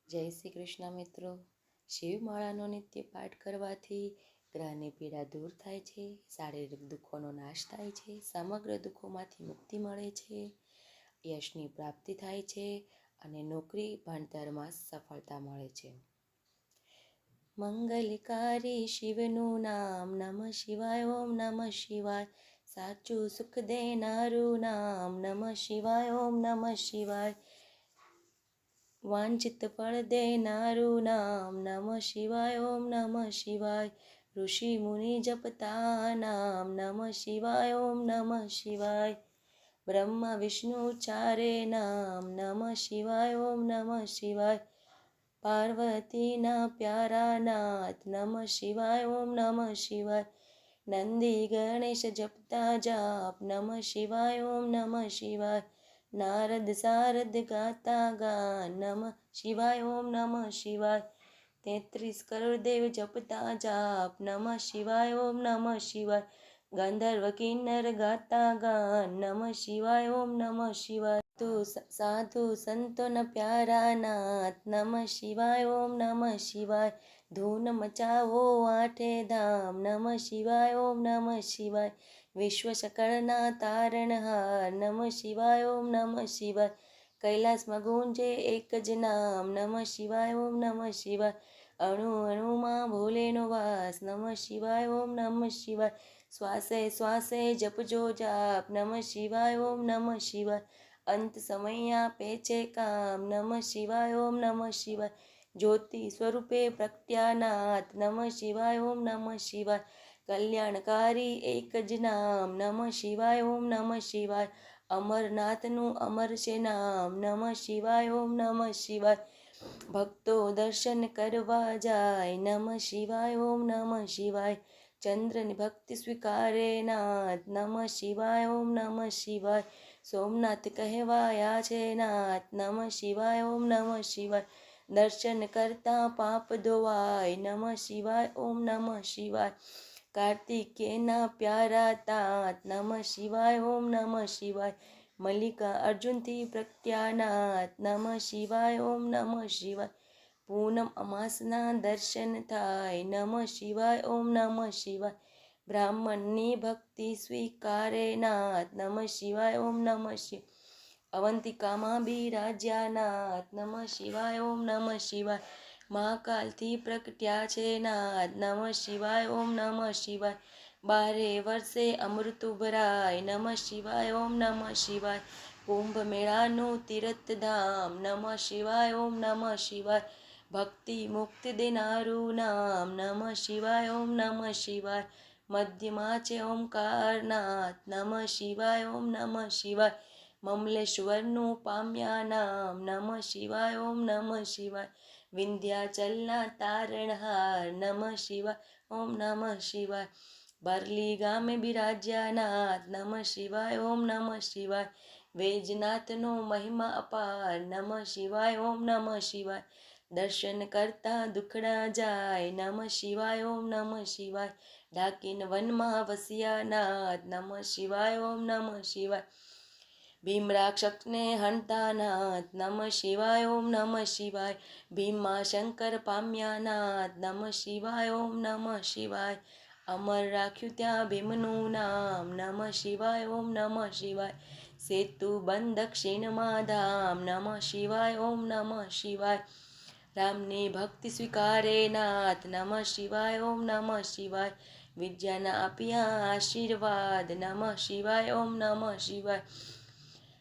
જય શ્રી કૃષ્ણ મિત્રો. શિવમાળાનો નિત્ય પાઠ કરવાથી ગ્રહની પીડા દૂર થાય છે, શારીરિક દુઃખોનો નાશ થાય છે, સમગ્ર દુઃખોમાંથી મુક્તિ મળે છે, યશની પ્રાપ્તિ થાય છે અને નોકરી ભણતરમાં સફળતા મળે છે. મંગલકારી શિવનું નામ નમઃ શિવાય. ઓમ નમઃ શિવાય. સાચું સુખ દેનારું નામ નમઃ શિવાય. ઓમ નમઃ શિવાય. વાંછિત ફળ દેનારું નામ નમઃ શિવાય. ઓમ નમઃ શિવાય. ઋષિ મુનિ જપતા નામ નમઃ શિવાય. ઓમ નમઃ શિવાય. બ્રહ્મા વિષ્ણુ ચારે નામ નમઃ શિવાય. ઓમ નમઃ શિવાય. પાર્વતીના પ્યારા નાથ નમઃ શિવાય. ઓમ નમઃ શિવાય. નંદી ગણેશ જપતા જાપ નમઃ શિવાય. ઓમ નમઃ શિવાય. નારદ સારદ ગાતા ગાન નમઃ શિવાય. ઓમ નમઃ શિવાય. 33 કરોડ દેવ જપતા જાપ નમઃ શિવાય. ઓમ નમઃ શિવાય. ગંધર્વ કિન્નર ગાતા ગાન નમઃ શિવાય. ઓમ નમઃ શિવાય. સાધુ સંતોના પ્યારા નાથ નમઃ શિવાય. ઓમ નમઃ શિવાય. ધૂન મચાવો આઠે ધામ નમઃ શિવાય. ઓમ નમઃ શિવાય. વિશ્વ સકળના તારણહાર નમઃ શિવાય. ઓમ નમઃ શિવાય. કૈલાસમાં ગુંજે એક જ નામ નમઃ શિવાય. ઓમ નમઃ શિવાય. અણુ અણુમાં ભોલેનો વાસ નમઃ શિવાય. ઓમ નમઃ શિવાય. શ્વાસે શ્વાસે જપજો જાપ નમઃ શિવાય. ઓમ નમઃ શિવાય. અંત સમય આપે છે કામ નમઃ શિવાય. ઓમ નમઃ શિવાય. જ્યોતિ સ્વરૂપે પ્રગટ્યાનાથ નમઃ શિવાય. ઓમ નમઃ શિવાય. કલ્યાણકારી એક જ નામ નમઃ શિવાય. ઓમ નમઃ શિવાય. અમરનાથનું અમર છે નામ નમઃ શિવાય. ઓમ નમઃ શિવાય. ભક્તો દર્શન કરવા જાય નમઃ શિવાય. ઓમ નમઃ શિવાય. ચંદ્રની ભક્તિ સ્વીકારે નાથ નમઃ શિવાય. ઓમ નમઃ શિવાય. સોમનાથ કહેવાયા છે નાથ નમઃ શિવાય. ઓમ નમઃ શિવાય. દર્શન કરતા પાપ ધોવાય નમઃ શિવાય. ઓમ નમઃ શિવાય. કાર્તિકેયના પ્યારા તાત નમઃ શિવાય. ઓમ નમઃ શિવાય. મલ્લિકા અર્જુનથી પ્રગટ્યાનાથ નમઃ શિવાય. ઓમ નમઃ શિવાય. પૂનમ અમાસના દર્શન થાય નમઃ શિવાય. ઓમ નમઃ શિવાય. બ્રાહ્મણની ભક્તિ સ્વીકારે નાથ નમઃ શિવાય. ઓમ નમઃ શિવાય. અવંતિકામાં બિરાજ્યા નાથ નમઃ શિવાય. ઓમ નમઃ શિવાય. મહાકાલથી પ્રગટ્યા છે નાથ નમઃ શિવાય. ઓમ નમઃ શિવાય. 12 વર્ષે અમૃત ભરાય નમઃ શિવાય. ઓમ નમઃ શિવાય. કુંભ મેળાનું તીર્થધામ નમઃ શિવાય. ઓમ નમઃ શિવાય. ભક્તિ મુક્તિ દેનારું નામ નમઃ શિવાય. ઓમ નમઃ શિવાય. મધ્યમાં છે ઓમકારનાથ નમઃ શિવાય. ઓમ નમઃ શિવાય. મમલેશ્વરનું પામ્યા નામ નમઃ શિવાય. ઓમ નમઃ શિવાય. વિંધ્યાચલના તારણહાર નમઃ શિવાય. ઓમ નમઃ શિવાય. બરલી ગામે બિરાજ્યા નાથ નમઃ શિવાય. ઓમ નમઃ શિવાય. વૈજનાથનો મહિમા અપાર નમઃ શિવાય. ઓમ નમઃ શિવાય. દર્શન કરતા દુખડા જાય નમઃ શિવાય. ઓમ નમઃ શિવાય. ડાકીન વનમાં વસ્યા નાથ નમઃ શિવાય. ઓમ નમઃ શિવાય. ભીમરાક્ષસને હણતા નાથ નમઃ શિવાય. ઓમ નમઃ શિવાય. ભીમા શંકર પામ્યા નાથ નમઃ શિવાય. ઓમ નમઃ શિવાય. અમર રાખ્યું ત્યાં ભીમનું નામ નમઃ શિવાય. ઓમ નમઃ શિવાય. સેતુ બંધ દક્ષિણમાં ધામ નમઃ શિવાય. ઓમ નમઃ શિવાય. રામની ભક્તિ સ્વીકારે નાથ નમઃ શિવાય. ઓમ નમઃ શિવાય. વિદ્યાના આપ્યા આશીર્વાદ નમઃ શિવાય. ઓમ નમઃ શિવાય.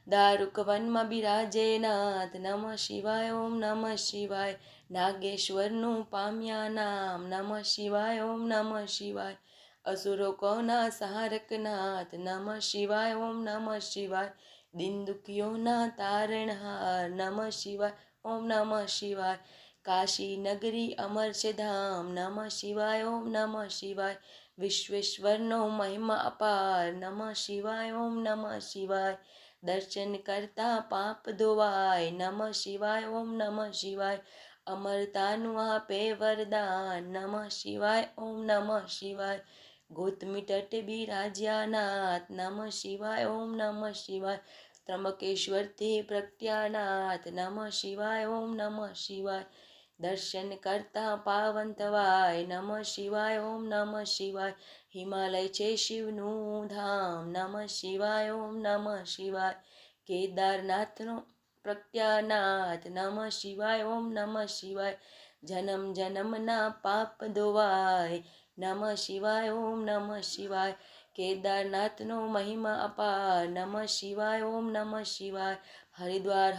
દારૂક વનમાં બિરાજે નાથ નમઃ શિવાય. ઓમ નમઃ શિવાય. નાગેશ્વરનું પામ્યા નામ નમઃ શિવાય. ઓમ નમઃ શિવાય. અસુરો કોના સહારક નાથ નમઃ શિવાય. ઓમ નમઃ શિવાય. દિન દુખીઓના તારણહાર નમઃ શિવાય. ઓમ નમઃ શિવાય. કાશી નગરી અમર છે ધામ નમઃ શિવાય. ઓમ નમઃ શિવાય. વિશ્વેશ્વરનો મહિમા અપાર નમઃ શિવાય. ઓમ નમઃ શિવાય. દર્શન કરતા પાપ ધોવાય નમઃ શિવાય. ઓમ નમઃ શિવાય. અમરતાનું આપે વરદાન નમઃ શિવાય. ઓમ નમઃ શિવાય. ગૌતમી તટે બિરાજ્યા નાથ નમઃ શિવાય. ઓમ નમઃ શિવાય. ત્રંબકેશ્વરથી પ્રગટ્યાનાથ નમઃ શિવાય ઓમ નમઃ શિવાય. દર્શન કરતા પાવન થવાય નમઃ શિવાય ઓમ નમઃ શિવાય. હિમાલય છે શિવનું ધામ નમઃ શિવાય ઓમ નમઃ શિવાય. કેદારનાથનો પ્રગટ્યાનાથ નમઃ શિવાય ઓમ નમઃ શિવાય. જન્મ જન્મના પાપ ધોવાય નમઃ શિવાય ઓમ નમઃ શિવાય. કેદારનાથનો મહિમા અપાર નમઃ શિવાય ઓમ નમઃ શિવાય. હરિદ્વાર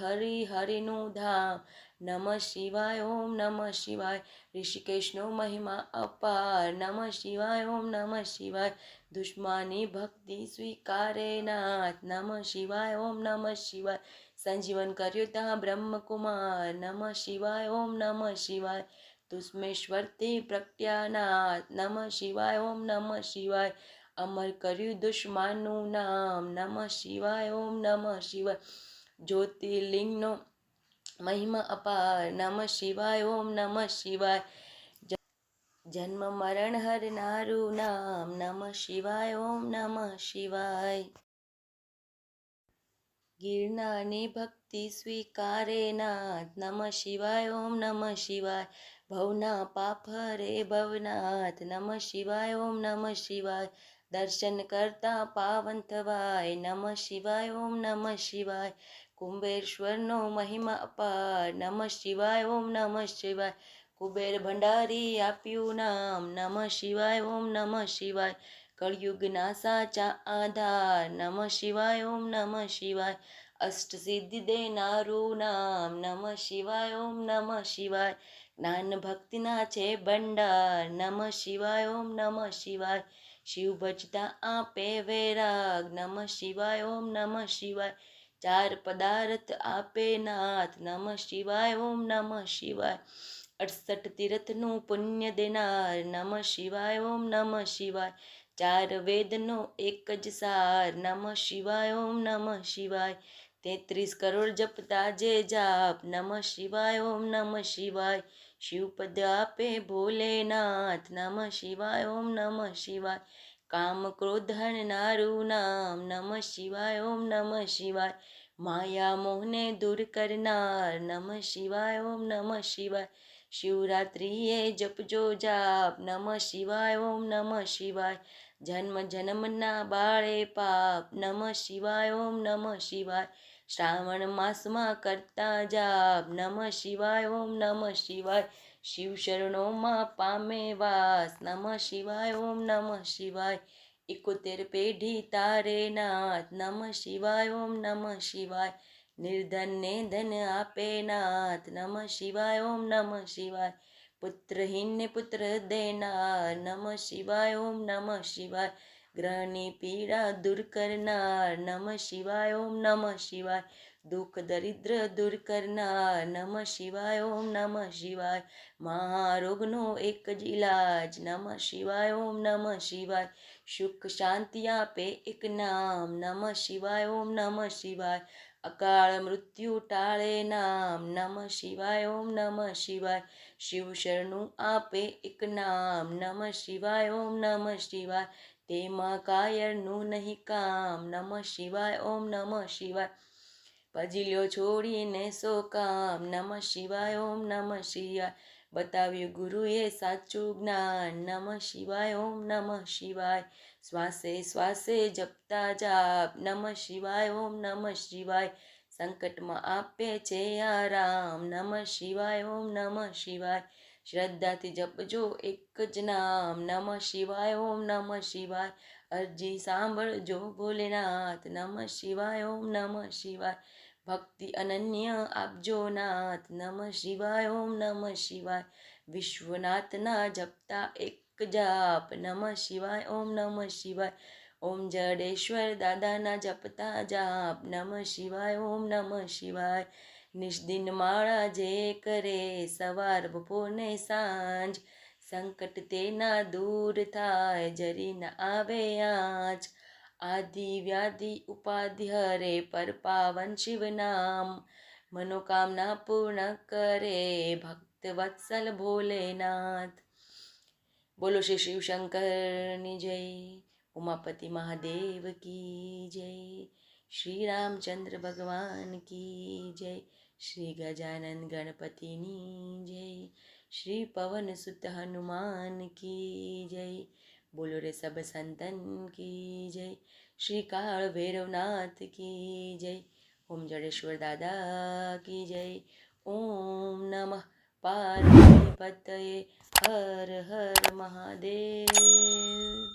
હરિનું ધામ નમઃ શિવાય ઓમ નમઃ શિવાય. ઋષિકેશનો મહિમા અપાર નમઃ શિવાય ઓમ નમઃ શિવાય. દુશ્મની ભક્તિ સ્વીકારે નાથ નમઃ શિવાય ઓમ નમઃ શિવાય. સંજીવન કર્યું ત્યાં બ્રહ્મકુમાર નમઃ શિવાય ઓમ નમઃ શિવાય. દુષ્મેશ્વરથી પ્રગટ્યાનાથ નમઃ શિવાય ઓમ નમઃ શિવાય. અમર કર્યું દુશ્મનનું નામ નમઃ શિવાય ઓમ નમઃ શિવાય. જ્યોતિર્લિંગનો મહિમા અપાર નમઃ શિવાય ઓમ નમઃ શિવાય. જન્મ મરણ હરનારું નામ નમઃ શિવાય ઓમ નમઃ શિવાય. ગિરનારની ભક્તિ સ્વીકારે નાથ નમઃ શિવાય ઓમ નમઃ શિવાય. ભવના પાપ હરે ભવનાથ નમઃ શિવાય ઓમ નમઃ શિવાય. દર્શન કરતા પાવન થવાય નમઃ શિવાય ઓમ નમઃ શિવાય. કુંભેશ્વરનો મહિમા અપાર નમઃ શિવાય ઓમ નમઃ શિવાય. કુબેર ભંડારી આપ્યું નામ નમઃ શિવાય ઓમ નમઃ શિવાય. કળિયુગના સાચા આધાર નમઃ શિવાય ઓમ નમઃ શિવાય. અષ્ટસિદ્ધિ દેનારું નામ નમઃ શિવાય ઓમ નમઃ શિવાય. જ્ઞાન ભક્તિના છે ભંડાર નમઃ શિવાય ઓમ નમઃ શિવાય. શિવ ભજતા આપે વૈરાગ નમઃ શિવાય ઓમ નમઃ શિવાય. ચાર પદાર્થ આપે નાથ નમઃ શિવાય ઓમ નમઃ શિવાય. 68 તીર્થનું પુણ્ય દેનાર નમઃ શિવાય ઓમ નમઃ શિવાય. ચાર વેદનો એક જ સાર નમઃ શિવાય ઓમ નમઃ શિવાય. 33 કરોડ જપતા જે જાપ નમઃ શિવાય ઓમ નમઃ શિવાય. શિવપદ આપે ભોલેનાથ નમઃ શિવાય ઓમ નમઃ શિવાય. કામ ક્રોધ હરનારું નામ નમઃ શિવાય ઓમ નમઃ શિવાય. માયા મોહને દૂર કરનાર નમઃ શિવાય ઓમ નમઃ શિવાય. શિવરાત્રિએ જપજો જાપ નમઃ શિવાય ઓમ નમઃ શિવાય. જન્મ જન્મના બાળે પાપ નમઃ શિવાય ઓમ નમઃ શિવાય. શ્રાવણ માસમાં કરતા જાપ નમઃ શિવાય ઓમ નમઃ શિવાય. શિવ શરણોમાં પામે વાસ નમઃ શિવાય ઓમ નમઃ શિવાય. 71 પેઢી તારે નાથ નમઃ શિવાય ઓમ નમઃ શિવાય. નિર્ધનને ધન આપે નાથ નમઃ શિવાય ઓમ નમઃ શિવાય. પુત્રહીનને પુત્ર દેનાર નમઃ શિવાય ઓમ નમઃ શિવાય. ગ્રહની પીડા દૂર કરનાર નમઃ શિવાય ઓમ નમઃ શિવાય. દુઃખ દરિદ્ર દૂર કરનાર નમઃ શિવાય ઓમ નમઃ શિવાય. મહારોગનો એક જ ઈલાજ નમઃ શિવાય ઓમ નમઃ શિવાય. સુખ શાંતિ આપે એક નામ નમઃ શિવાય ઓમ નમઃ શિવાય. અકાળ મૃત્યુ ટાળે નામ નમઃ શિવાય ઓમ નમઃ શિવાય. શિવ શરણું આપે એક નામ નમઃ શિવાય ઓમ નમઃ શિવાય. તેમાં કાયરનું નહીં કામ નમઃ શિવાય ઓમ નમઃ શિવાય. પજીલ્યો છોડીને સો કામ નમઃ શિવાય ઓમ નમઃ શિવાય. બતાવ્યું ગુરુએ સાચું જ્ઞાન નમઃ શિવાય ઓમ નમઃ શિવાય. શ્વાસે શ્વાસે જપતા જાપ નમઃ શિવાય ઓમ નમઃ શિવાય. સંકટમાં આપે છે આરામ નમઃ શિવાય ઓમ નમઃ શિવાય. શ્રદ્ધાથી જપજો એક જ નામ નમઃ શિવાય ઓમ નમઃ શિવાય. અરજી સાંભળજો ભોલેનાથ નમઃ શિવાય ઓમ નમઃ શિવાય. ભક્તિ અનન્ય આપજો નાથ નમઃ શિવાય ઓમ નમઃ શિવાય. વિશ્વનાથના જપતા એક જાપ નમઃ શિવાય ઓમ નમઃ શિવાય. ઓમ જડેશ્વર દાદાના જપતા જાપ નમઃ શિવાય ઓમ નમઃ શિવાય. નિષ્દિન માળા જે કરે સવાર બપોર ને સાંજ સંકટ તેના દૂર થાય જરી ન આવે આજ. આદિ વ્યાધિ ઉપાધિ હરે પર પાવન શિવ નામ મનોકામના પૂર્ણ કરે ભક્ત વત્સલ ભોલેનાથ. બોલો શ્રી શિવશંકરની જય. ઉમાપતિ મહાદેવ કી જય. શ્રી રામચંદ્ર ભગવાન કી જય, શ્રી ગજાનંદ ગણપતિની જય, શ્રી પવન સુત હનુમાન કી જય, બોલો રે સબ સંતન કી જય, શ્રી કાળ ભૈરવનાથ કી જય, ઓમ જડેશ્વર દાદા કી જય, ઓમ નમઃ પાર્વતી પતયે, હર હર મહાદેવ।